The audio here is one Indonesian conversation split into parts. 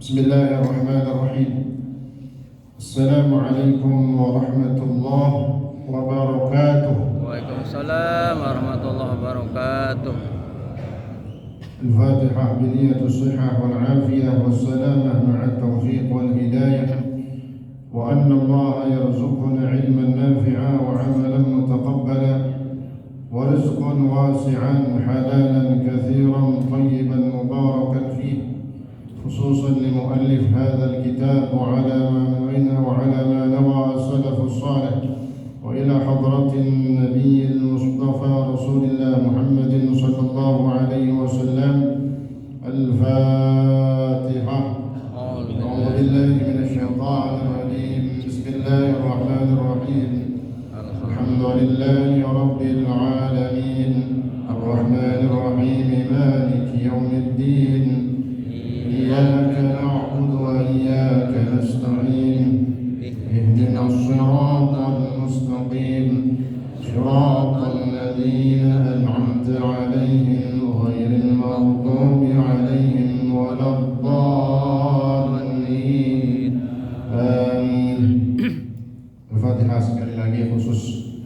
Bismillahirrahmanirrahim. Assalamualaikum warahmatullahi wabarakatuh. Waalaikumsalam warahmatullahi wabarakatuh. Al-Fatihah biniyati as-sihhah wal 'afiyah was salamah ma'a at-tawfiq wal hidayah. Wa anna Allah yarzuquna 'ilman nafi'a wa 'amalan mutaqabbala wa rizqan wasi'an halalan kathiran tayyiban mubarakan fihi. خصوصا لمؤلف هذا الكتاب وعلى ما نوى السلف الصالح وإلى حضرة النبي المصطفى رسول الله محمد صلى الله عليه وسلم. الفاتحة. أعوذ بالله من الشيطان الرجيم. بسم الله الرحمن الرحيم. الحمد لله رب العالمين الرحمن الرحيم مالك يوم الدين إياك نعبد وإياك نستعين اهدنا الصراط المستقيم صراط الذين أنعمت عليهم غير المغضوب عليهم ولا الضالين آمين. Al-Fatihah sekali lagi khusus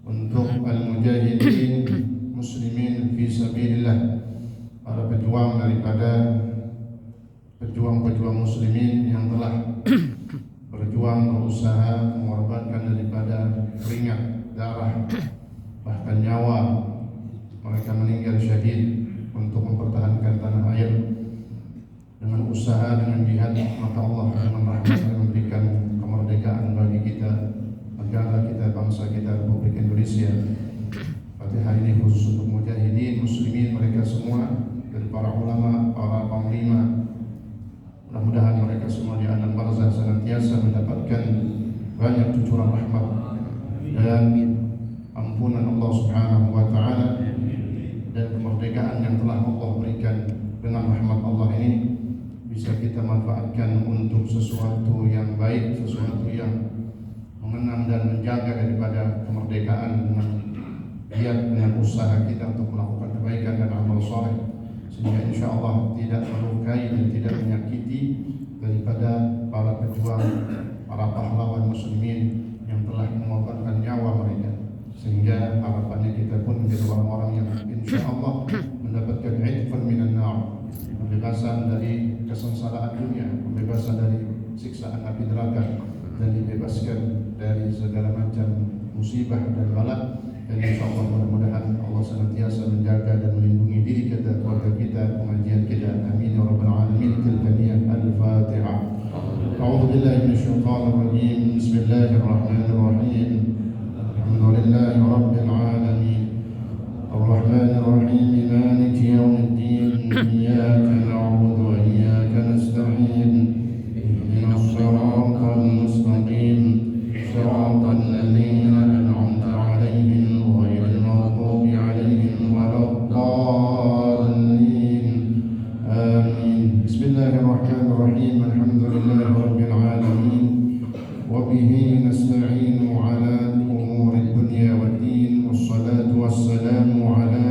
untuk al-mujahidin muslimin fi sabilillah, para pejuang daripada pejuang-pejuang muslimin yang telah berjuang, berusaha mengorbankan daripada keringat, darah, bahkan nyawa. Mereka meninggal syahid untuk mempertahankan tanah air. Dengan usaha, dengan jihad, maka Allah dengan rahmatnya memberikan kemerdekaan bagi kita, negara kita, bangsa kita, Republik Indonesia. Fatihah ini khusus untuk mujahidin muslimin, mereka semua, dari para ulama, para panglima. Mudah-mudahan mereka semua di alam barzakh senantiasa mendapatkan banyak cucuran rahmat dan ampunan Allah Subhanahu wa taala, dan kemerdekaan yang telah Allah berikan dengan rahmat Allah ini bisa kita manfaatkan untuk sesuatu yang baik, sesuatu yang mengenang dan menjaga daripada kemerdekaan dengan giat, dengan usaha kita untuk melakukan kebaikan dan amal saleh, sehingga insya Allah tidak melukai dan tidak menyakiti daripada para pejuang, para pahlawan muslimin yang telah mengorbankan nyawa mereka. Sehingga harapannya kita pun menjadi orang-orang yang insya Allah mendapatkan itqan minan nar, pembebasan dari kesengsaraan dunia, pembebasan dari siksaan api neraka, dan dibebaskan dari segala macam musibah dan bala. Dan insyaAllah mudah-mudahan Allah senantiasa menjaga dan melindungi diri kita, keluarga kita, pengajian kita. Amin ya rabbal alamin. Tilkaniyah al-Fatihah. A'udzu billahi minasyaitonir rajim. Bismillahirrahmanirrahim. Alhamdulillahi rabbil alamin. Ar-Rahmanir Rahim. Maliki yaumiddin. Iyyaka na'budu wa iyyaka nasta'in. Ihdinas siratal mustaqim. Siratal ladzina an'amta 'alaihim Bismillahirrahmanirrahim. Alhamdulillahi rabbil alamin wa bihi nasta'inu ala umuri dunya waddin, wassalatu wassalamu ala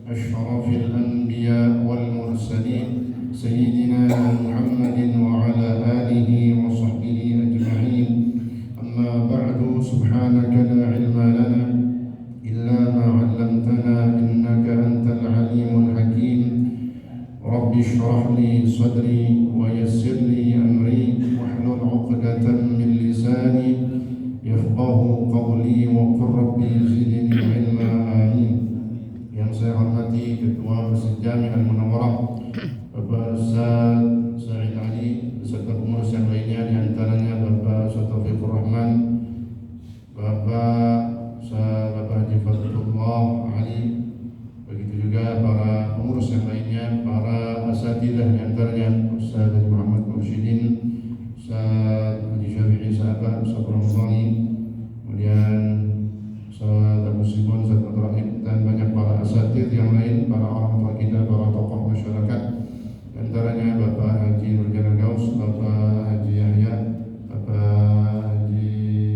asyrafil anbiya wal mursalin sayyidina Muhammadin wa ala alihi wa sahbihi ajma'in. Amma ba'du, subhanaka la ilma lana illa ma 'allamtana innaka antal alimul hakim. Rabbi shrah li sadri wa yassir li amri wahlul 'uqdatam min lisani yafqahu qawli wa qur rabbi zidni ilma. Amin. Yang saya hormati Ketua Masjid Jami' Al-Munawwarah Bapak Ustaz Sa'id Ali beserta pengurus yang lainnya, di antaranya Bapak Ustaz Taufikur Rahman, Bapak Haji Fadlullah Ali, begitu juga para pengurus yang lainnya, para asatidzah, di antaranya Ustaz Muhammad Mursyidin, Ustaz Haji Syafi'i Sahabat, Ustaz Ramzani, kemudian Ustaz Abu Simon, Ustaz Rahim, dan banyak para asatidz yang lain, para orang tua kita, para tokoh masyarakat, di antaranya Bapak Haji Nurjana Gaus, Bapak Haji Yahya, Bapak Haji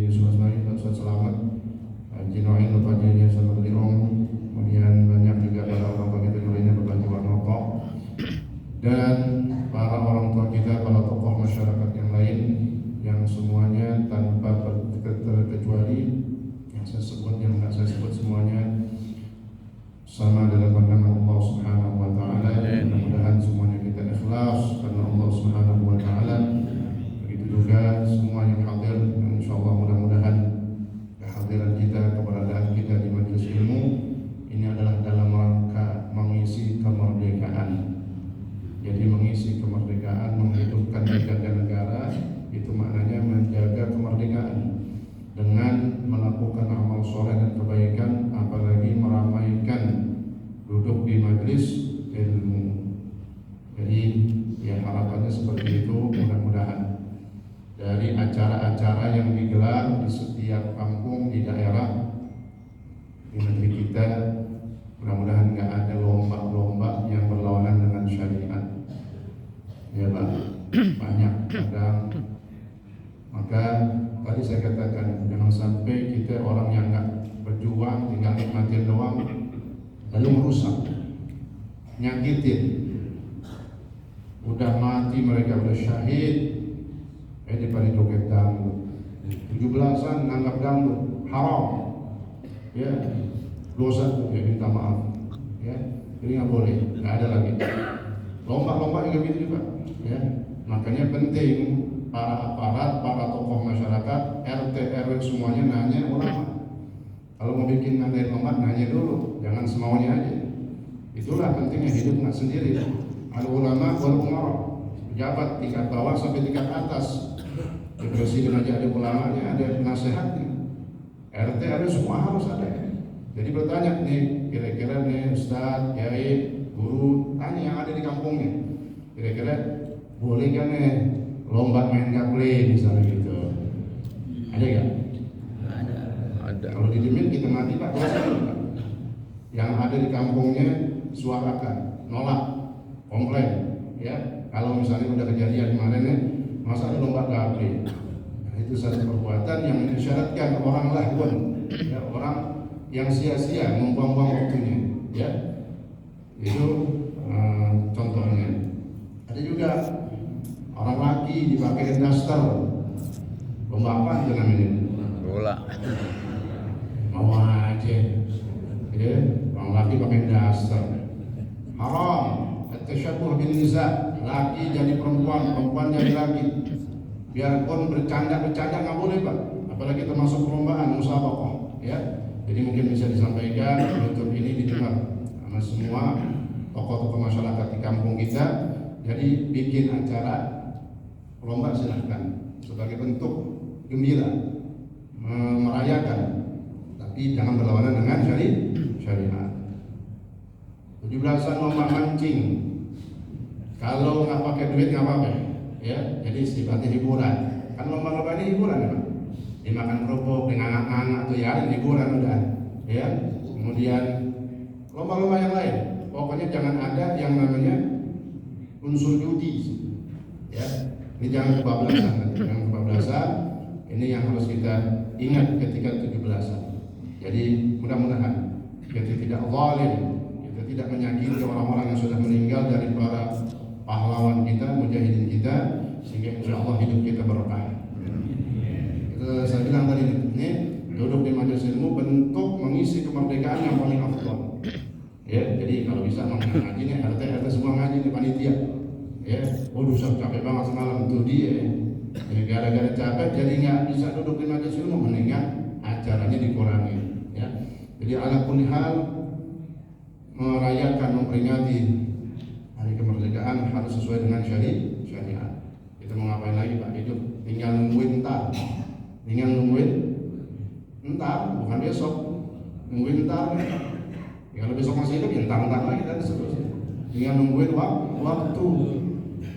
Yusuf Asmari, Ustaz Selamat, Haji Noain, Bapak Haji Selamat Lirong, kemudian banyak juga para orang tua kita yang lainnya, Bapak Haji Warnoto, dan para orang tua kita, para saya sebut, yang enggak saya sebut semuanya sama dalam pandangan Allah Subhanahu wa taala. Mudah-mudahan semuanya kita ikhlas karena Allah Subhanahu wa taala. Begitu juga semua yang hadir, insyaallah mudah-mudahan kehadiran kita, keberadaan kita di majelis ilmu ini adalah dalam rangka mengisi kemerdekaan. Jadi mengisi kemerdekaan, menghidupkan menjaga negara, itu maknanya menjaga kemerdekaan dengan melakukan amal soleh dan kebaikan, apalagi meramaikan duduk di majelis ilmu. Jadi ya harapannya seperti itu. Mudah-mudahan dari acara-acara yang digelar di setiap kampung di daerah di negeri kita, mudah-mudahan nggak ada lomba-lomba yang berlawanan dengan syariat. Ya Pak, banyak kadang. Maka tadi saya katakan jangan sampai kita orang yang nggak berjuang, tinggal nikmatin doang, lalu merusak, nyakitin. Udah mati mereka, udah syahid, daripada joget dangdut. 17-an nganggap dangdut haram, ya dosa, ya minta maaf, ya jadi nggak boleh, nggak ada lagi. Lomba-lomba juga gitu juga, ya makanya penting para aparat, para tokoh masyarakat, RT RW semuanya nanya ulama. Kalau mau bikin ngadain lomba nanya dulu, jangan semaunya aja. Itulah pentingnya hidup nggak sendiri. Al ulama wal umara, pejabat tingkat bawah sampai tingkat atas. Di presiden aja ada ulamanya, ada nasihatnya. RT RW semua harus ada. Jadi bertanya nih, kira-kira nih Ustadz, Kiai, guru, tanya yang ada di kampungnya. Kira-kira boleh kan nih lomba main gaple misalnya gitu? Ada nggak? Ada. Kalau didemin kita mati Pak, dosa Pak. Yang ada di kampungnya suarakan, nolak, komplain, ya. Kalau misalnya udah kejadian kemarin nih, masa ada lomba gaple? Nah, itu satu perbuatan yang disyaratkan orang lahun, ya, orang yang sia-sia membuang-buang waktunya, ya. Itu contohnya. Ada juga orang laki dipakai daster, lomba apa itu namanya? Bola. Mau aja, ya. Orang laki pakai daster, haram. At-tasyabuh bin nisa, laki jadi perempuan, perempuan jadi laki. Biarpun bercanda nggak boleh Pak, apalagi termasuk perlombaan musabaqah, ya. Jadi mungkin bisa disampaikan YouTube ini didengar sama semua tokoh-tokoh masyarakat di kampung kita. Jadi bikin acara lomba silahkan sebagai bentuk gembira, merayakan, tapi jangan berlawanan dengan syariat. 17-an lomba mancing, kalau nggak pakai duit nggak apa-apa, ya. Jadi sifatnya hiburan. Kan lomba-lomba ini hiburan ya Pak. Dimakan kerupuk dengan anak-anak tuh ya, hiburan udah, ya. Kemudian lomba-lomba yang lain, pokoknya jangan ada yang namanya unsur judi, ya. Ini jangan kebablasan, jangan kebablasan. Ini yang harus kita ingat ketika 17-an. Jadi mudah-mudahan kita tidak zalim, kita tidak menyakiti orang-orang yang sudah meninggal dari para pahlawan kita, mujahidin kita, sehingga insya Allah hidup kita berkah. Saya bilang tadi, ini duduk di majelis ilmu bentuk mengisi kemerdekaan yang paling afdal. Ya, jadi kalau bisa ngaji nih, RT semua ngaji di panitia. Ya, waduh saya capek banget semalam tuh dia. Ya, gara-gara capek jadi nggak bisa duduk di majelis ilmu, mendingan acaranya dikurangi. Ya, jadi ala kulli hal merayakan, memperingati hari kemerdekaan harus sesuai dengan syariat. Kita mau ngapain lagi Pak? Hidup tinggal nungguin ntar. Tinggal nungguin entar, bukan besok. Nungguin entar. Ya, kalau besok masih hidup, ya entar lagi dan seterusnya. Tinggal nungguin waktu.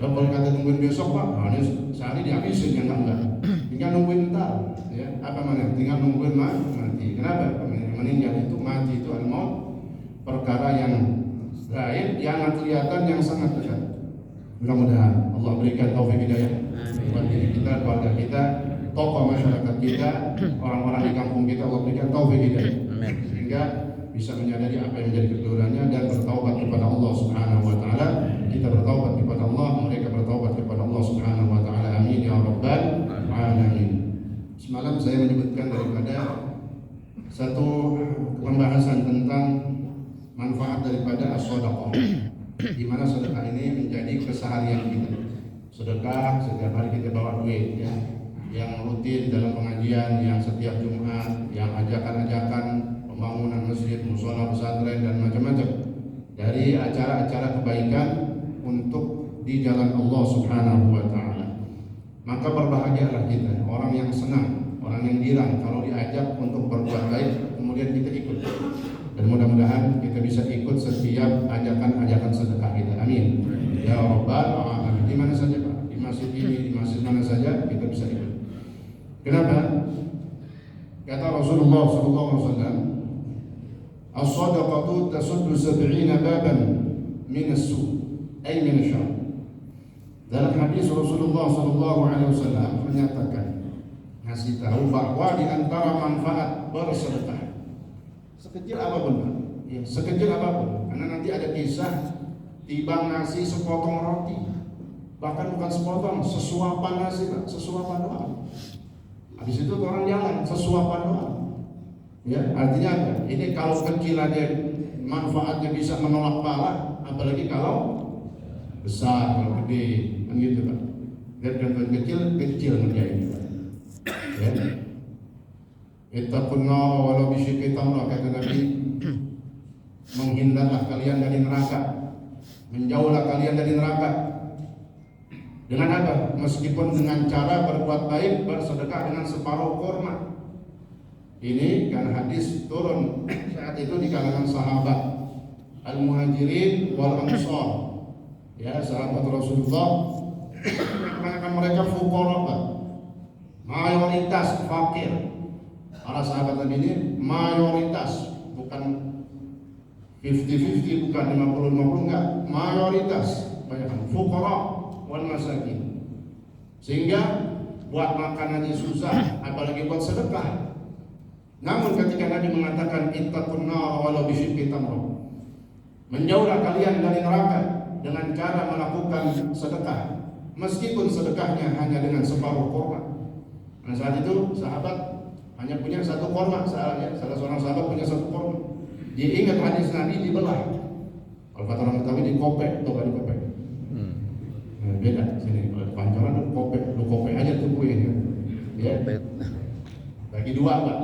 Kalau kata nungguin besok Pak, nah ini sehari dihabisin, ya enggak. Tinggal nungguin entar. Ya, apa mana? Tinggal nungguin mati. Kenapa? Meninggal itu, mati itu al-maut, perkara yang gaib, yang kelihatan, yang sangat dekat. Mudah-mudahan Allah berikan taufik hidayah buat diri kita, keluarga kita, tokoh masyarakat kita, orang-orang di kampung kita, Allah berikan taufik hidayah sehingga bisa menyadari apa yang menjadi kekeliruannya dan bertaubat kepada Allah Subhanahu wa taala. Kita bertaubat kepada Allah, mereka bertaubat kepada Allah Subhanahu wa taala. Amin ya rabbal alamin. Semalam saya menyebutkan daripada satu pembahasan tentang manfaat daripada as-shadaqah, di mana sedekah ini menjadi keseharian kita. Sedekah setiap hari kita bawa duit, ya, yang rutin dalam pengajian, yang setiap Jumat, yang ajakan-ajakan pembangunan masjid, mushola, pesantren dan macam-macam, dari acara-acara kebaikan untuk di jalan Allah Subhanahu wa taala. Maka berbahagialah kita, orang yang senang, orang yang girang kalau diajak untuk berbuat baik, kemudian kita ikut. Dan mudah-mudahan kita bisa ikut setiap ajakan-ajakan sedekah kita. Amin. Ya Rabbal Alamin. Di mana saja Pak, di masjid ini, di masjid mana saja kita bisa ikut. Kenapa? Kata Rasulullah SAW, as-sadaqatu tasuddu 70 baban min as-su', ay min asy-syarr. Dalam hadis Rasulullah SAW menyatakan, ngasih tahu bahwa di antara manfaat bersedekah, sekecil apapun Pak, ya, sekecil apapun, karena nanti ada kisah tiba ngasih sepotong roti, bahkan bukan sepotong, sesuapan nasi Pak, sesuapan doang. Habis itu orang jalan, sesuapan doang. Ya, artinya apa? Ini kalau kecil aja manfaatnya bisa menolak bala, apalagi kalau besar, kalau gede, kan gitu Pak. Dan contoh kecil menjadi Pak. Ya. Ittaqun nar walau bisyikki tamrah, kata Nabi. Menghindarlah kalian dari neraka, menjauhlah kalian dari neraka. Dengan apa? Meskipun dengan cara berbuat baik, bersedekah dengan separuh kurma. Ini karena hadis turun saat itu di kalangan sahabat Al-Muhajirin wal Ansar. Ya, sahabat Rasulullah, kebanyakan mereka fuqara, mayoritas fakir. Para sahabat Nabi ini mayoritas, bukan 50-50, bukan 50-50, enggak, mayoritas banyak fuqara wal masakin. Sehingga buat makan aja susah, apalagi buat sedekah. Namun ketika Nabi mengatakan ittaqun nar walau bisyikki tamrah, menjauhlah kalian dari neraka dengan cara melakukan sedekah, meskipun sedekahnya hanya dengan separuh kurma. Nah, saat itu sahabat hanya punya satu kurma, salah seorang sahabat punya satu kurma. Dia ingat hadis Nabi dibelah. Kalau kata orang Betawi dikopek, atau dikopek. Nah, beda sini. Kalau di Pancoran lu kopek aja tuh kue ya. Ya. Bagi dua Pak.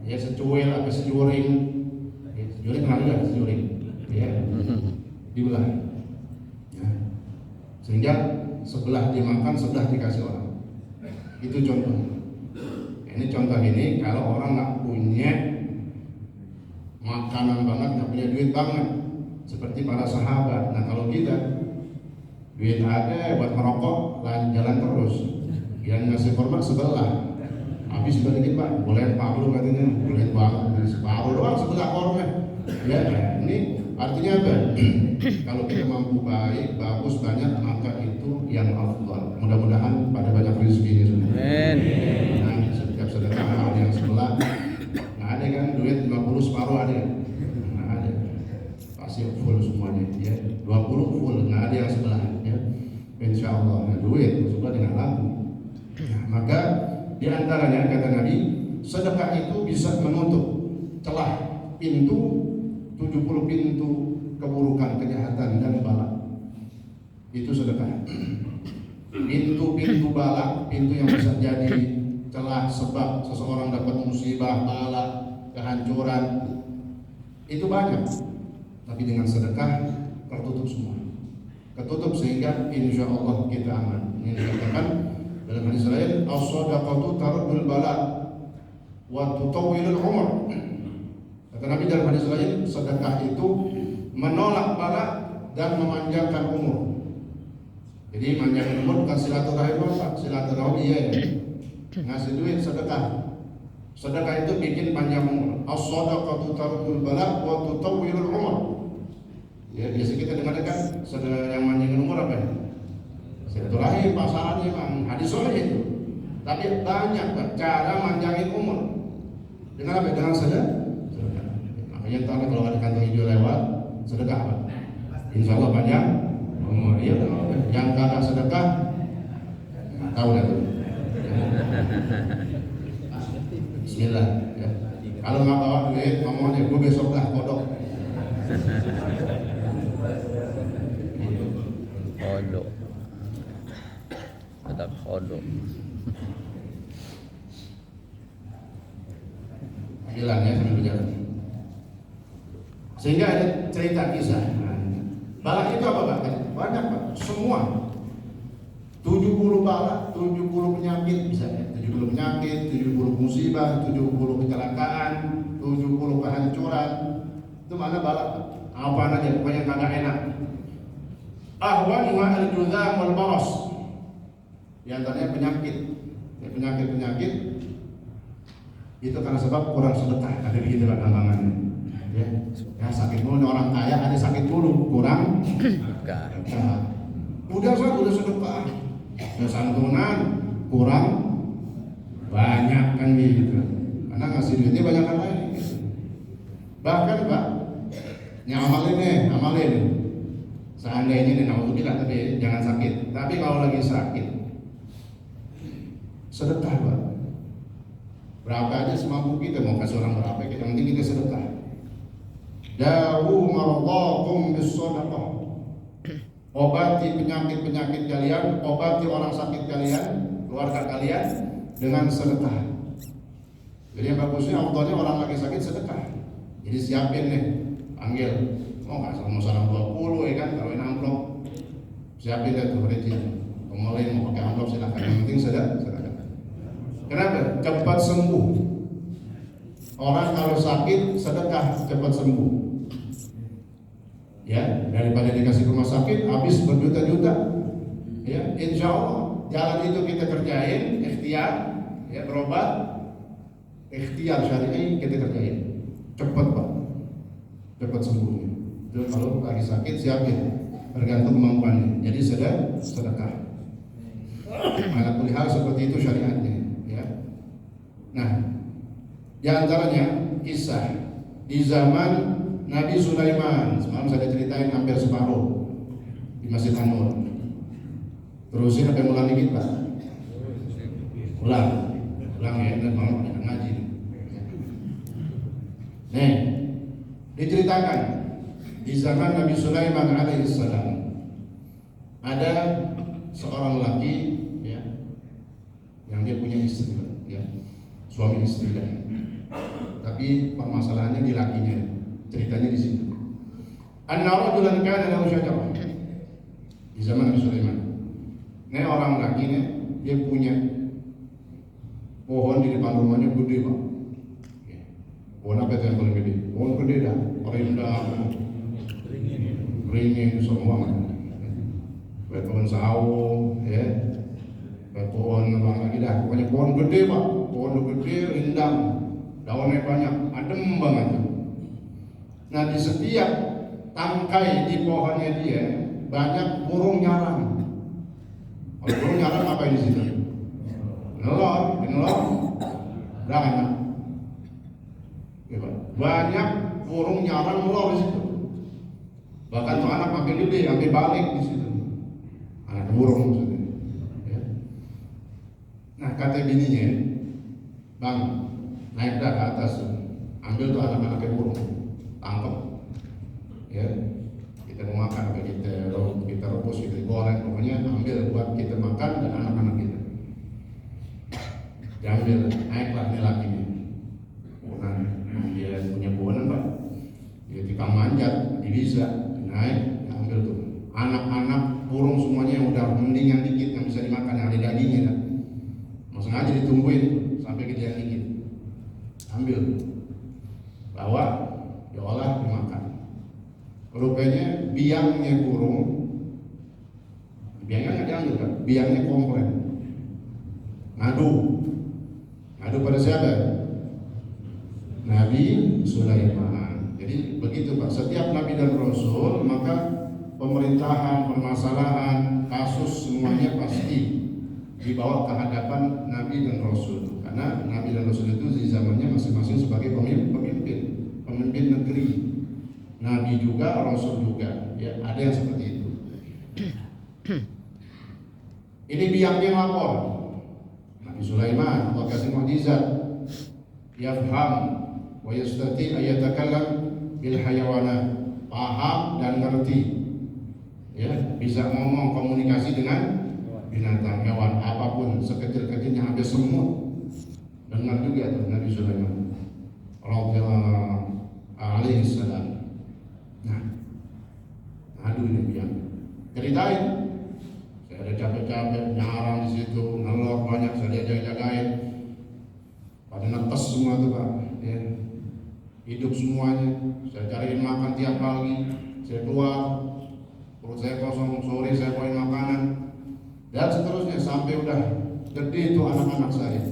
Ya, secuil apa sejuring. Ya, sejuring mana enggak sejuring. Ya. Dibelah. Ya. Sehingga sebelah dimakan, sebelah dikasih orang. Itu contoh. Ini contoh ini kalau orang nggak punya makanan banget, nggak punya duit banget, seperti para sahabat. Nah, kalau kita duit ada buat merokok, jalan terus. Yang ngasih kurma sebelah, habis balikin Pak, boleh paruh katanya, boleh banget, separuh doang sebelah kurma. Ya, ini artinya apa? Kalau kita mampu baik, bagus, banyak, maka itu yang afdal. Mudah-mudahan pada banyak rezekinya semua. Amin. Nah, setiap sedekah ada yang sebelah, nggak ada kan duit 50 separuh ada, nggak ada. Pasti full semuanya, ya. 20 full, nggak ada yang sebelah, ya. Insya Allah, nah, duit sebelah dengan laku. Nah, maka di antaranya kata Nabi, sedekah itu bisa menutup celah pintu 70 pintu keburukan, kejahatan dan bala. Itu sedekah. Pintu-pintu bala, pintu yang bisa jadi celah sebab seseorang dapat musibah, bala, kehancuran, itu banyak. Tapi dengan sedekah tertutup semua. Ketutup sehingga insya Allah kita aman. Ini dikatakan dalam hadis lain, as-sadaqatu taruddul bala wa tutawwilul umur. Kata Nabi dalam hadis lain, sedekah itu menolak bala dan memanjangkan umur. Jadi manjangkan umur bukan silaturahim Pak, silaturahmi ya. Ngasih duit sedekah. Sedekah itu bikin panjang umur. As-sadaqatu taruddul bala wa tutawwilul umur. Ya, biasa kita dengar-dengar yang manjangkan umur apa ya? Silaturahim, pasarannya Bang, hadis soalnya itu. Tapi banyak Pak, cara manjangin umur. Dengan apa? Dengan sedekah. Makanya tahu kalau ada kantong hijau lewat, sedekah Pak. Insya Allah panjang umur. Iya, yang kagak sedekah, tahu dah tuh. Bismillah. Ya. Kalau nggak bawa duit, ngomong aja gue besok dah kodok. Kodok. Tetap kodok. Panggilannya sambil berjalan. Sehingga ada cerita kisah. Balak itu apa Pak? Banyak Pak, semua. 70 balak, 70 penyakit bisa ya. 70 penyakit, 70 musibah, 70 kecelakaan, 70 kehancuran. Itu mana balak? Apa aja, pokoknya kagak enak. Ahwanuha al-juzam wal baras. Di antaranya penyakit. Ya, penyakit-penyakit itu karena sebab kurang sedekah. Ada begitu Pak gampangannya. Ya sakit mulu orang kaya, ada sakit mulu, kurang sedekah. Udah sedekah. Ya santunan kurang banyak kan gitu. Karena ngasih duitnya banyak kan lain gitu. Bahkan Pak, amalin. Seandainya nih naudzubillah, tapi jangan sakit. Tapi kalau lagi sakit, sedekah Pak. Berapa aja semampu kita, mau kasih orang berapa, yang penting kita sedekah. Dawu maradhakum bis-shadaqah. Obati penyakit-penyakit kalian, obati orang sakit kalian, keluarga kalian dengan sedekah. Jadi yang bagusnya Allahnya orang lagi sakit sedekah. Jadi siapin nih, panggil. Oh nggak mau salam 20 ya kan, kalau ini amplop. Siapin deh tuh rezeki. Kemulin mau pakai amplop silakan. Yang penting sedekah. Kenapa? Cepat sembuh. Orang kalau sakit sedekah cepat sembuh. Ya, daripada dikasih rumah sakit habis berjuta-juta. Ya, insya Allah jalan itu kita kerjain, ikhtiar, ya berobat, ikhtiar syar'i kita kerjain. Cepat Pak, cepat sembuhnya. Jadi kalau lagi sakit siapin, tergantung kemampuannya. Jadi sedekah. Ala kulli hal seperti itu syariatnya. Ya. Nah, di antaranya kisah di zaman Nabi Sulaiman, semalam saya ceritain hampir separuh di Masjid An-Nur. Terusin sampai mulai dikit Pak. Ulang ya, dan malam banyak ngaji. Nih, diceritakan di zaman Nabi Sulaiman alaihissalam ada seorang laki ya, yang dia punya istri ya, suami istri kan. Tapi permasalahannya di lakinya. Ceritanya di sini. Anna rajulan kana lahu syajarah. Di zaman Nabi Sulaiman. Ini orang laki nih, dia punya pohon di depan rumahnya gede Pak. Pohon apa itu yang paling gede? Pohon gede dah, rindang, beringin semua. Pohon sawo, ya, pohon apa lagi dah. Pokoknya pohon gede Pak, pohon gede, rindang, daunnya banyak, adem banget. Nah di setiap tangkai di pohonnya dia banyak burung nyarang. Kalau burung nyarang apa di situ? Nelor. Berapa? Banyak burung nyarang nelor di situ. Bahkan tuh anak makin gede, sampai balik di situ. Anak burung maksudnya. Ya. Nah kata bininya, Bang, naik dah ke atas, ambil tuh anak-anaknya burung. Tangkap, ya kita mau makan, kita rebus, kita goreng, pokoknya ambil buat kita makan dan anak-anak kita. Diambil, naiklah nih lakinya. Bukan dia punya buanan Pak, dia tukang manjat, dia bisa naik, diambil tuh. Anak-anak burung semuanya yang udah mendingan dikit yang bisa dimakan, yang ada dagingnya kan. Mau sengaja ditungguin sampai gedean dikit. Ambil, bawa. Diolah dimakan. Rupanya biangnya burung, biangnya nggak diambil kan? Biangnya komplain, ngadu pada siapa? Nabi Sulaiman. Jadi begitu Pak. Setiap Nabi dan Rasul maka pemerintahan, permasalahan, kasus semuanya pasti dibawa ke hadapan Nabi dan Rasul. Karena Nabi dan Rasul itu di zamannya masing-masing sebagai pemimpin negeri, Nabi juga, Rasul juga, ya ada yang seperti itu. Ini biangnya lapor, Nabi Sulaiman Allah kasih mukjizat, yafham, wa yastati ayatakallam bil hayawanat, paham dan ngerti, ya, bisa ngomong komunikasi dengan binatang, hewan apapun, sekecil-kecilnya sampai semut. Dengar juga tuh Nabi Sulaiman radhiyallahu alaihi salam. Nah, aduh ini biang ceritain, saya ada capek-capek nyarang di situ, ngelok banyak, saya jaga-jagain, pada netes semua tuh Pak, ya. Hidup semuanya, saya cariin makan tiap pagi, saya keluar, perut saya kosong, sore saya bawain makanan, dan seterusnya sampai udah gede itu anak-anak saya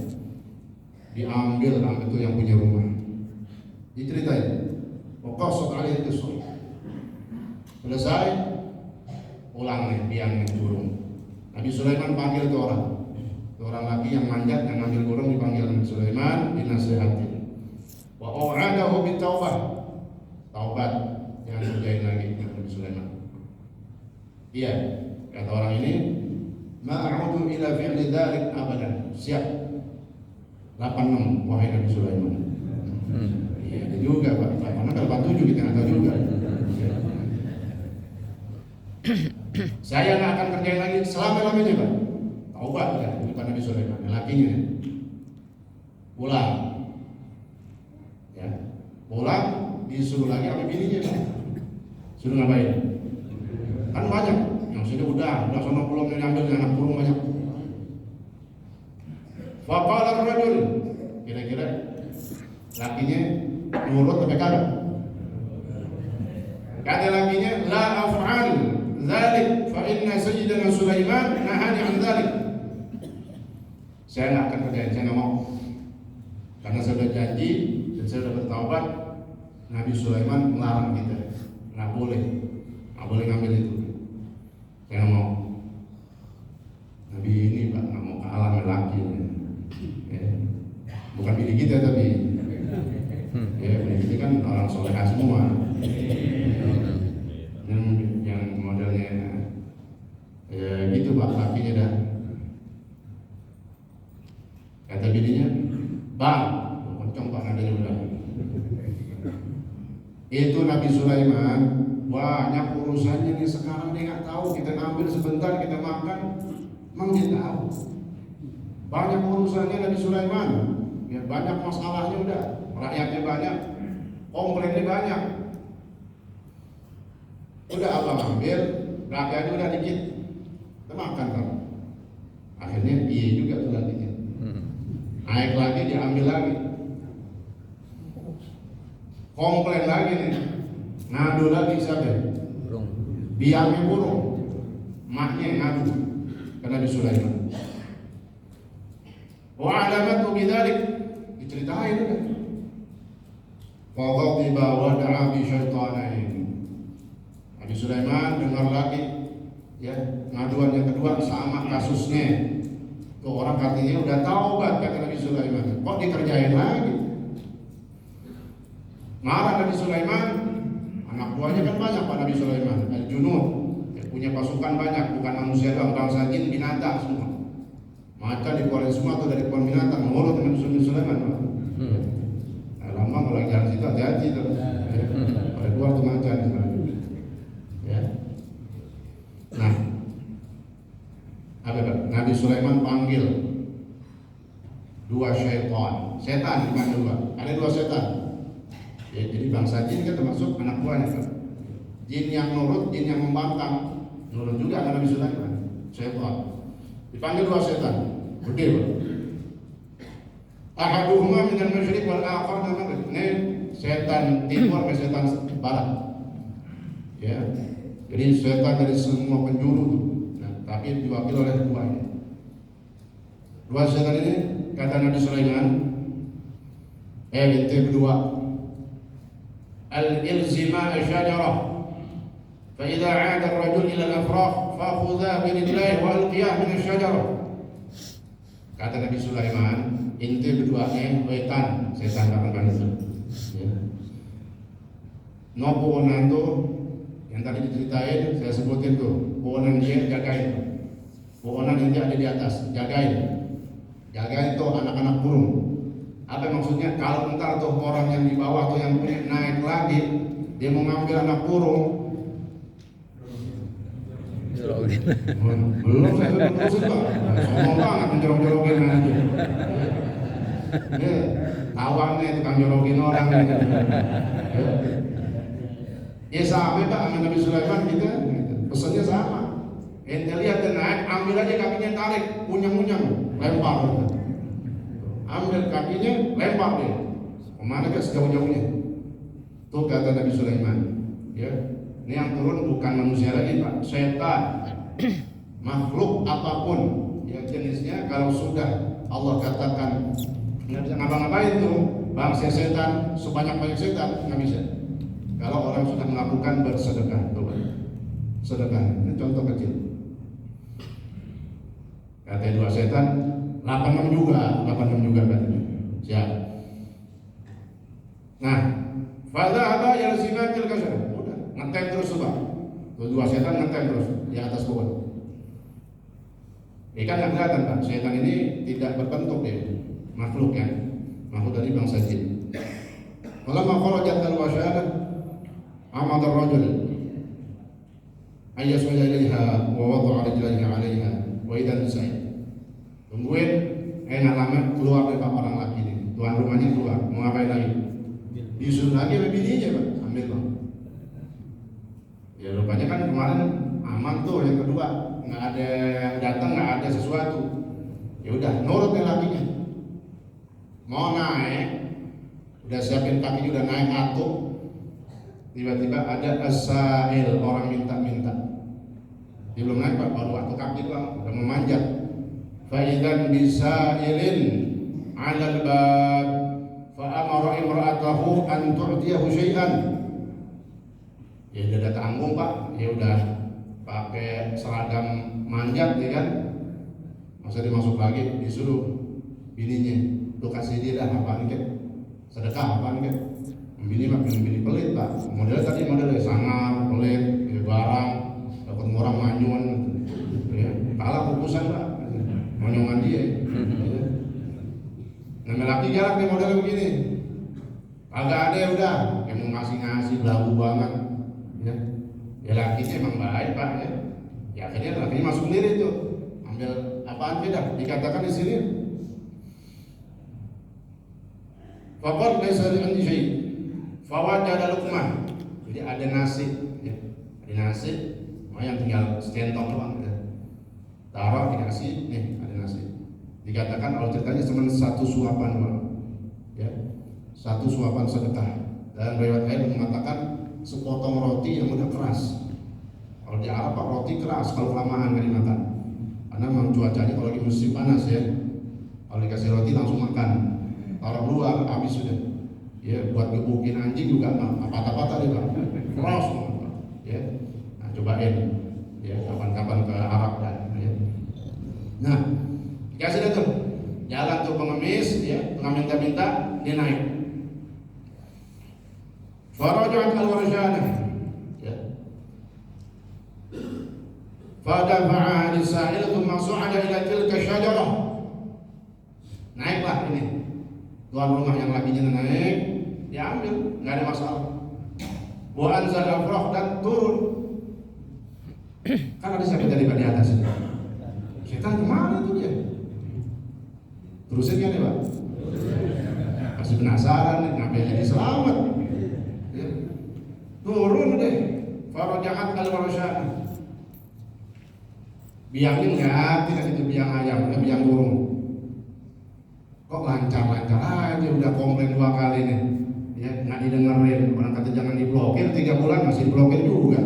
diambil sama itu yang punya rumah, diceritain, pokok alih itu selesai, pulang nih biang burung. Nabi Sulaiman panggil itu orang laki yang manjat yang ngambil burung, dipanggil Nabi Sulaiman, dinasihatin. Wa au'adahu bitaubah, taubat, jangan kerjain lagi Nabi Sulaiman. Iya, kata orang ini, ma'udu ila fi'li dzalik abadan. Siap. 86 wahai Nabi Sulaiman. Iya, juga Pak. Karena kalau 87 kita enggak tahu juga. Saya nggak akan kerjain lagi selama-lamanya Pak. Taubat ya, bukan Nabi Sulaiman, lakinya. Pulang. Ya, pulang disuruh lagi sama bininya Pak. Suruh ngapain? Kan banyak yang sudah udah sono belum ngambil anak burung banyak. Faqala ar-rajul, kira-kira lakinya nurut atau kagak? Kata lakinya, la af'al dzalik fa inna sayyidina Sulaiman nahani an dzalik. Saya nggak akan kerjain, saya nggak mau, karena saya sudah janji dan saya sudah bertaubat. Nabi Sulaiman melarang kita, nggak boleh ngambil itu. Saya nggak mau. Nabi ini Pak nggak mau kalah sama laki, ya. Bukan bini kita tapi, ya bini kita kan orang solehah semua. Yang modelnya, ya gitu Pak, lakinya dah. Kata bininya, bang, kenceng Pak nadanya udah. Itu Nabi Sulaiman banyak urusannya nih sekarang, dia nggak tahu. Kita ngambil sebentar, kita makan, memang dia tahu. Banyak urusannya Nabi Sulaiman, ya, banyak masalahnya udah, rakyatnya banyak, komplainnya banyak. Udah abang ambil, rakyatnya udah dikit, kita makan kan. Akhirnya iya juga tuh lakinya. Naik lagi, diambil lagi, komplain lagi nih, ngadu lagi siapa? Biangnya burung, maknya yang ngadu ke Nabi Sulaiman. Wa alamatu bidzalik, diceritain udah. Faghadiba wa da'a bi syaitanain. Nabi Sulaiman dengar lagi, ya, ngaduan yang kedua sama kasusnya. Tuh orang katanya udah taubat, kata Nabi Sulaiman, kok dikerjain lagi? Marah Nabi Sulaiman, anak buahnya kan banyak Pak Nabi Sulaiman, al-junud, ya, punya pasukan banyak, bukan manusia doang, bangsa jin, binatang semua. Macan dikeluarin semua tuh dari kebun binatang, nurut Nabi Sulaiman. Nah, lama kalau jalan situ hati-hati tuh, ya. Pada keluar tuh macan, ya. Nah, apa Pak? Nabi Sulaiman panggil dua setan bukan dua, ada dua setan. Ya, jadi bangsa jin kan termasuk anak buahnya kan. Jin yang nurut, jin yang membangkang, nurut juga kan Nabi Sulaiman. Setan dipanggil dua setan, gede Pak. Ahaduhuma minal masyriq wal akhar min maghrib. Ini setan timur ke setan barat. Ya. Jadi setan dari semua penjuru, nah, tapi diwakili oleh keduanya. Dua setan ini kata Nabi Sulaiman, ente berdua, al-ilzima asyajarah, fa idza 'ada ar-rajul ila al-afraq fa'khudha bi rijlihi wa alqiyah min asyajarah. Kata Nabi Sulaiman, ente berdua setan bahkan itu. Ya. Nopo nanto yang tadi diceritain, saya sebutin tuh, pohonan dia jagain, pohonan yang dia ada di atas, jagain tuh anak-anak burung, Apa maksudnya? Kalau ntar tuh orang yang di bawah atau yang punya naik lagi, dia mau ngambil anak burung, belum saya sudah terusin Pak. Sombong banget menjorok-jorokin aja. Tawannya tukang jorokin orang. Ya sama Pak sama Nabi Sulaiman kita, pesannya sama. Ente lihat dia naik, ambil aja kakinya, tarik, unyang-unyang, lempar. Ambil kakinya, lempar dia. Kemana ke sejauh-jauhnya? Tuh kata Nabi Sulaiman. Ya, ini yang turun bukan manusia lagi Pak, setan. Makhluk apapun yang jenisnya, kalau sudah Allah katakan nggak bisa ngapa-ngapain tuh bangsa setan, sebanyak-banyak setan nggak bisa. Kalau orang sudah melakukan bersedekah, tuh sedekah, ini contoh kecil. Kata dua setan, 86 juga katanya. Siap. Nah, fadha apa yang simakil kasar, udah ngetem terus Pak. Tuh dua setan ngetem terus di atas pohon. Ikan nggak kelihatan Pak, setan ini tidak berbentuk dia, makhluk ya, makhluk dari bangsa jin. Kalau makhluk jatuh wasyadah, amad ar-rajul ayyaswala ilaiha wa wada'a rijlaiha 'alaiha wa idan sa'id. Tungguin, enak lama keluar dari orang laki ini, tuan rumahnya keluar, mau ngapain lagi? Disuruh lagi sama bininya Pak, ambil Pak. Ya rupanya kan kemarin aman tuh, yang kedua nggak ada yang datang, nggak ada sesuatu. Ya udah nurut nih lakinya. Mau naik, udah siapin kakinya, udah naik atuk. Tiba-tiba ada asail, orang minta-minta. Dia belum naik Pak, baru atuk kaki doang, udah memanjat. Fa'idan bisailin 'alal bab fa amara imra'atahu an tu'tiyahu syai'an. Ya udah ada tanggung Pak, ya udah pakai seragam manjat ya kan, masa dimasuk lagi, disuruh bininya, lu kasih dia dah apaan kan, sedekah apaan kan. Bini pelit Pak, modelnya tadi modelnya sangar, pelit, barang, dapat orang manyun, ya kalah kukusan Pak, manyungan dia. Ya. Nah laki galak nih model begini, kagak ada udah, kayak mau ngasih belagu banget. Ya lakinya emang baik Pak ya. Ya akhirnya lakinya masuk sendiri tuh, ambil apaan beda? Dikatakan di sini, faqad laysa li'andi syai', fawajada luqmah. Jadi ada nasi, ya. Ada nasi, yang tinggal secentong doang. Ya. Taruh dikasih, nih ada nasi. Dikatakan kalau ceritanya cuma satu suapan doang, ya, satu suapan sedekah. Dan riwayat lain mengatakan sepotong roti yang udah keras. Kalau di Arab Pak, roti keras kalau kelamaan nggak dimakan, karena memang cuacanya kalau lagi musim panas ya, kalau dikasih roti langsung makan, taruh luar habis sudah. Ya buat gebukin anjing juga patah-patah dia keras ya. Nah cobain ya kapan-kapan ke Arab dan ya. Nah dikasih dah tuh, jalan tuh pengemis ya, minta-minta, dia naik. Farajat al-warjana ya. Fadafa'a lisa'il thumma su'ada ila tilka syajarah. Naiklah ini tuan rumah yang lakinya naik, dia ambil, nggak ada masalah. Wa anzal afrah, dan turun. Kan ada siapa tadi di atas ini? Setan kemana itu dia? Terusin kan ya Pak? Masih penasaran nih, ngapain jadi selamat? Ya. Turun deh, farajahat al-warsyana. Biangnya nggak, tidak itu biang ayam, biang burung. Kok lancar-lancar aja, udah komplain 2 kali nih, ya nggak didengerin. Orang kata jangan diblokir, 3 bulan masih diblokir juga.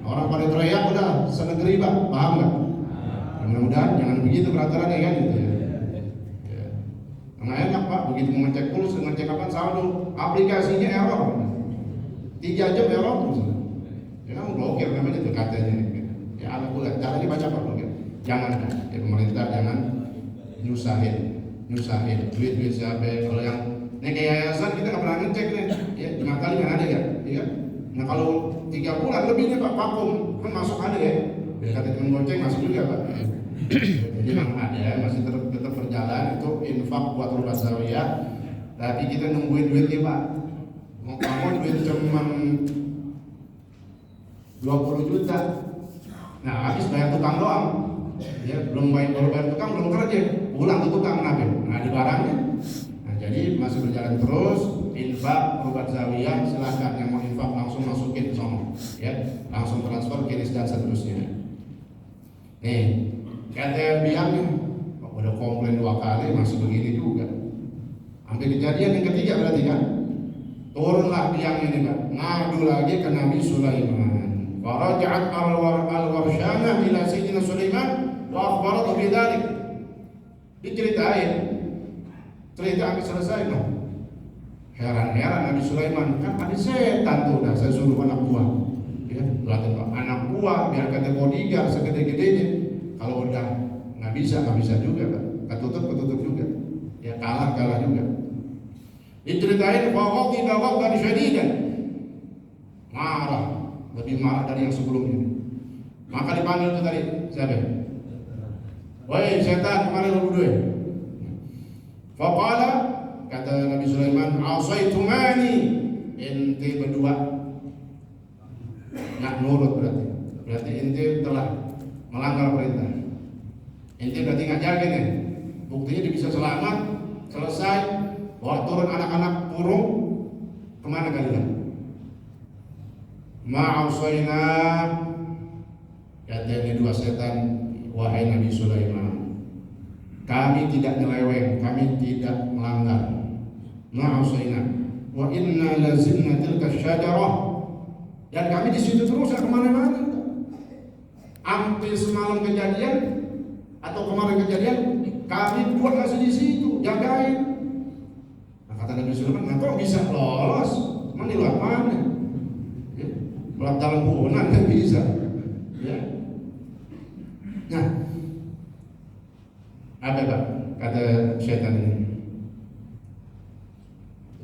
Orang pada teriak udah senegeri Pak, paham nggak? Mudah-mudahan jangan begitu peraturannya kan gitu ya. Nggak enak Pak, begitu mengecek pulus, ngecek apa saldo, aplikasinya error, 3 jam error, ya kan blokir namanya tuh katanya. Ya anak bulan, caranya baca Pak blokir. Jangan ya, pemerintah jangan nyusahin duit siapa. Kalau yang nih kayak yayasan kita nggak pernah ngecek nih, ya 5 kali kan ada ya, iya. Nah kalau 3 bulan lebih nih Pak vakum kan masuk ada ya. Biar kata teman goceng masuk juga Pak. Jadi memang ada, masih tetap berjalan itu infak buat rumah zawiyah. Tapi kita nungguin duitnya Pak. Mau kamu duit cuma 20 juta. Nah habis bayar tukang doang. Ya belum bayar tukang, belum kerja. Pulang ke tukang nabe. Nah di barangnya. Nah jadi masih berjalan terus. Infak obat zawiyah, silahkan yang mau infak langsung masukin sono, ya langsung transfer kiris dan seterusnya. Nih kata biangnya, udah komplain 2 kali masih begini juga. Hampir kejadian yang ketiga berarti kan, turunlah biang ini Pak, ngadu lagi ke Nabi Sulaiman. Faraja'at al-warshana ila Sayyidina Sulaiman wa akhbaratu bidzalik. Diceritain, cerita sampai selesai no. Heran-heran Nabi Sulaiman, kan ada setan tuh, dah saya suruh anak buah, ya, anak buah biar kata bodyguard segede-gedenya, kalau udah nggak bisa juga, Pak. Ketutup juga, ya kalah juga. Diceritain bahwa tidak dari syadidan, marah, lebih marah dari yang sebelumnya. Maka dipanggil itu tadi, siapa? Woi setan, kemana lu berdua? Faqala, kata Nabi Sulaiman, asaitumani, ente berdua nggak nurut berarti ente telah melanggar perintah. Ente berarti nggak jaga nih. Buktinya dia bisa selamat, selesai, bawa turun anak-anak burung, kemana kalian? Ma'asaina, kata ini 2 setan, wahai Nabi Sulaiman, kami tidak nyeleweng, kami tidak melanggar. Ma'asaina wa inna lazimna tilka syajarah, dan kami di situ terus gak kemana-mana. Hampir semalam kejadian atau kemarin kejadian kami buat masih di situ jagain. Nah, kata Nabi Sulaiman, nah kok bisa lolos? Mana di luar mana? Ya, belakang dalam punan kan bisa. Ya. Nah, apa Pak? Kata syaitan ini.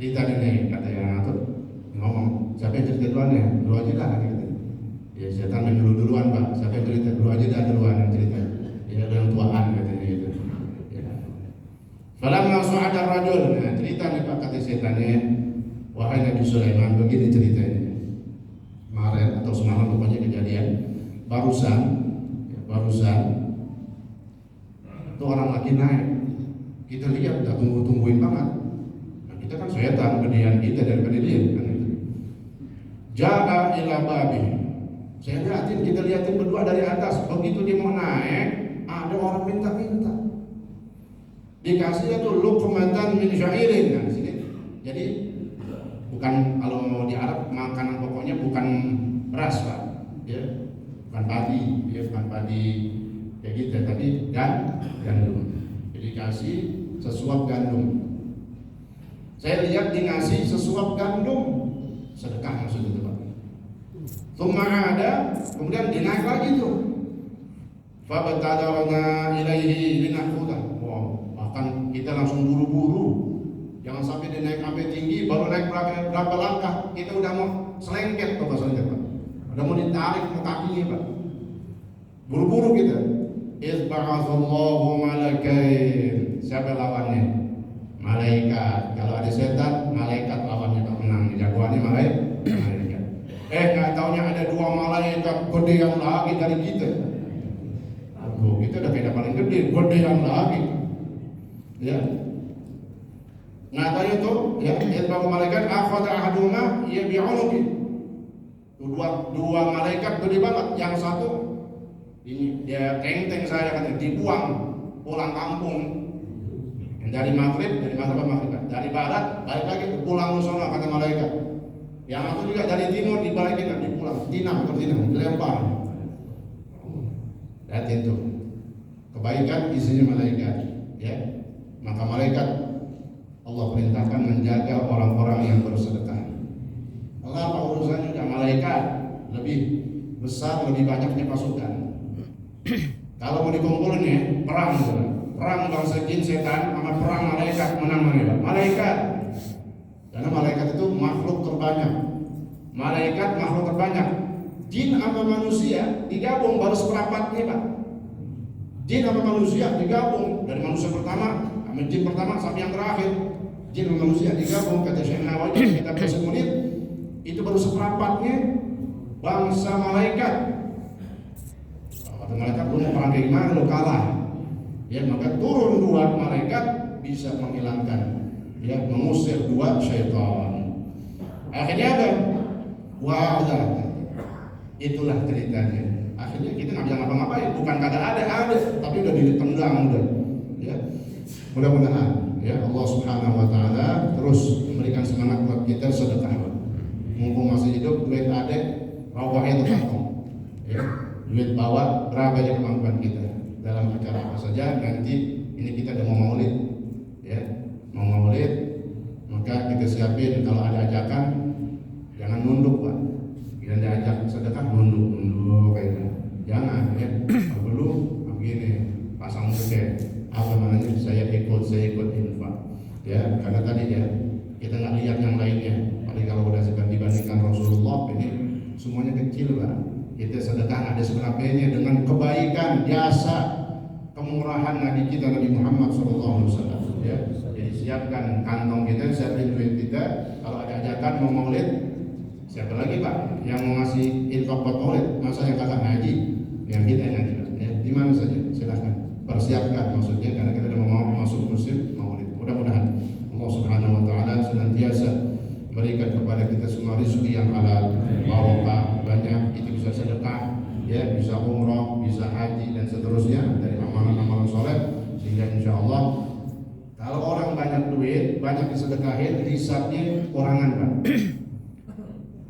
Cerita ini kata yang ngatur ngomong, siapa yang cerita duluan ya? Dulu aja dah gitu. Ya setan main duluan Pak, siapa yang cerita? Dulu aja dah duluan yang cerita. Ya yang tuaan katanya gitu. Ya. Falamma su'ada rajul, nah cerita nih Pak kata setannya, wahai Nabi Sulaiman, begini ceritanya. Kemarin atau semalam pokoknya kejadian barusan itu orang lagi naik. Kita lihat udah tungguin banget. Kita kan setan, gedean kita daripada dia kan itu. Jaga ila babi. Saya liatin berdua dari atas. Begitu dia mau naik, ada orang minta. Dikasih itu luqmatan min syairin kan di sini. Jadi bukan, kalau mau di Arab makanan pokoknya bukan beras Pak. Ya. Bukan padi kayak gitu, tapi gandum. Jadi dikasih sesuap gandum. Saya lihat dia ngasih sesuap gandum, sedekah maksudnya itu Pak. Tsumma ada, kemudian dinaik lagi tuh. Fabtadarna ilaihi linakhudha. Wow, bahkan kita langsung buru-buru. Jangan sampai dia naik sampai tinggi, baru naik berapa langkah, kita udah mau selengket Pak. Udah mau ditarik ke kakinya Pak. Buru-buru kita. Izba'atsallahu malakain. Siapa lawannya? Malaikat. Kalau ada setan, malaikat lawannya Pak, menang. Jagoannya malaikat. Nggak taunya ada 2 malaikat gede yang lagi dari kita. Aduh, kita udah kayak paling gede yang lagi. Ya. Nggak tahu itu, ya. Bahwa malaikat akhadha ahaduma ya bi'unuki. Dua malaikat gede banget. Yang satu ini dia teng saya kan dibuang pulang kampung. Dari maghrib dari barat balik lagi pulang sana kata malaikat. Yang satu juga dari timur dibalikin dipulang tinam dilempar. Lihat itu kebaikan isinya malaikat, ya. Maka malaikat Allah perintahkan menjaga orang-orang yang bersedekah. Mengapa urusannya dengan malaikat lebih besar, lebih banyaknya pasukan? Kalau mau dikumpulin ya perang bangsa jin setan sama perang malaikat, menang mana? Malaikat. Karena malaikat itu makhluk terbanyak. Jin sama manusia digabung baru seperempatnya Pak. Jin sama manusia digabung, dari manusia pertama sama jin pertama sampai yang terakhir. Jin sama manusia digabung, kata Syekh Nawawi dalam kitab Fathul Munir, itu baru seperempatnya bangsa malaikat. Kata malaikat, lu mau perang kayak gimana, lu kalah. Ya, maka turun 2 malaikat bisa menghilangkan, ya, mengusir 2 syaitan. Akhirnya apa? Wa'ala. Itulah ceritanya. Akhirnya kita nggak bisa ngapa-ngapain, bukan kagak ada, tapi udah ditendang udah. Ya, mudah-mudahan ya Allah Subhanahu Wa Taala terus memberikan semangat buat kita sedekah. Mumpung masih hidup, duit ada, rawahnya itu kantong. Ya, duit bawa, berapa aja kemampuan kita dalam acara apa saja. Nanti ini kita udah mau maulid, ya, mau maulid, maka kita siapin kalau ada ajakan, jangan nunduk Pak. Bila diajak sedekah nunduk kayak gitu. Jangan ya. Dulu begini, pasang muka, apa namanya? Saya ikut infak. Ya, karena tadi ya kita nggak lihat yang lainnya. Paling kalau udah dibandingkan Rasulullah ini semuanya kecil Pak. Kita sedekah ada seberapanya dengan kebaikan, jasa, kemurahan Nabi kita Nabi Muhammad SAW. Ya, jadi siapkan kantong kita, siapin duit kita. Kalau ada ajakan mau maulid, siapa lagi Pak yang mau ngasih infak buat maulid? Masa yang kakak ngaji, yang kita yang ngaji, ya, di mana saja silahkan persiapkan maksudnya, karena kita udah mau masuk musim maulid. Mudah-mudahan Allah Subhanahu Wa Taala senantiasa berikan kepada kita semua rezeki yang halal, barokah, banyak, itu bisa sedekah, ya, bisa umrah, bisa haji dan seterusnya dari amalan-amalan soleh, sehingga insya Allah kalau orang banyak duit, banyak disedekahin, hisabnya kurangan Pak.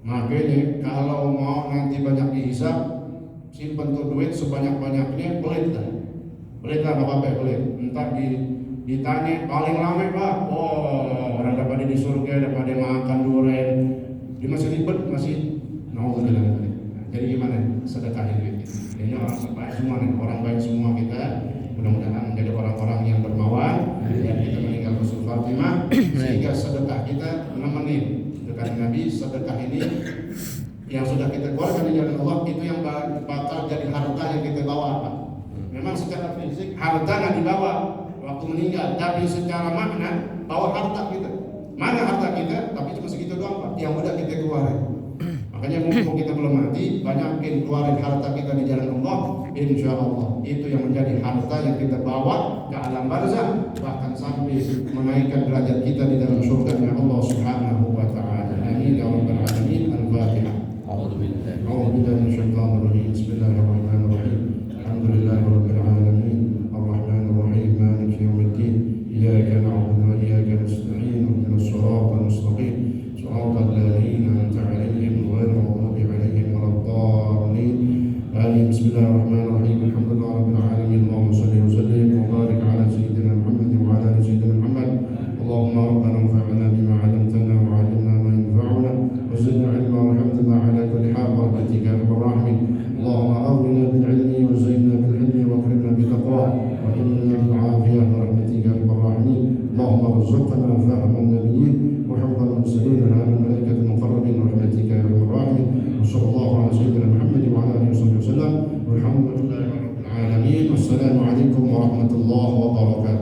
Makanya kalau mau nanti banyak dihisab, simpen tuh duit sebanyak-banyaknya, pelit lah nggak apa-apa, pelit. Entar ditanya paling lama Pak, oh orang dapat di surga, dapat makan durian, dia masih ribet, masih naudzubillah. Jadi gimana? Sedekahin duit. Ini orang baik semua nih, orang baik semua kita. Mudah-mudahan menjadi orang-orang yang dermawan, dan kita meninggal husnul khatimah, sehingga sedekah kita nemenin dekat Nabi. Sedekah ini yang sudah kita keluarkan di jalan Allah, itu yang bakal jadi harta yang kita bawa Pak. Memang secara fisik harta nggak dibawa waktu meninggal, tapi secara makna bawa harta kita. Mana harta kita? Tapi cuma segitu doang Pak, yang udah kita keluarin. Makanya mumpung kita belum mati, banyakin keluarin harta kita di jalan Allah. Insya Allah itu yang menjadi harta yang kita bawa ke alam barzah, bahkan sampai menaikkan derajat kita di dalam surga Allah Subhanahu Wa Taala. Amin ya rabbal alamin. Al-Fatihah. A'udzu billahi minasyaitonir rajim. Bismillahirrahmanirrahim. Alhamdulillahi rabbil alamin. Ar-Rahmanir Rahim. Maliki yaumiddin. Iyyaka na'budu wa iyyaka nasta'in. Ihdinas siratal mustaqim. Siratal ladzina an'amta 'alaihim ghairil maghdubi 'alaihim waladdallin. Amin. Bismillahirrahmanirrahim. Alhamdulillahi rabbil alamin. Allahumma shalli wa sallim wa barik 'ala sayyidina Muhammad wa 'ala ali sayyidina Muhammad. Allahumma rabbana anfa'na bima 'allamtana wa 'allimna ma yanfa'una wa zidna 'ilma warhamna 'ala kulli hal wa rahmatika ya arhamar rahimin. Allahumma awwina bil 'ilmi wa zayyinna bil 'ilmi wa akrimna bit taqwa wa jannibna bil 'afiyah wa rahmatika ya arhamar rahimin. Allahumma arzuqna fahma an-nabiyyin wa hifdha al-mursalin wa al malaikati al-muqarrabin wa rahmatika ya arhamar rahimin. Wa sallallahu 'ala sayyidina Muhammad wa 'ala alihi wa sahbihi wasallam. Walhamdulillahi rabbil alamin. Wassalamu alaikum warahmatullahi wabarakatuh.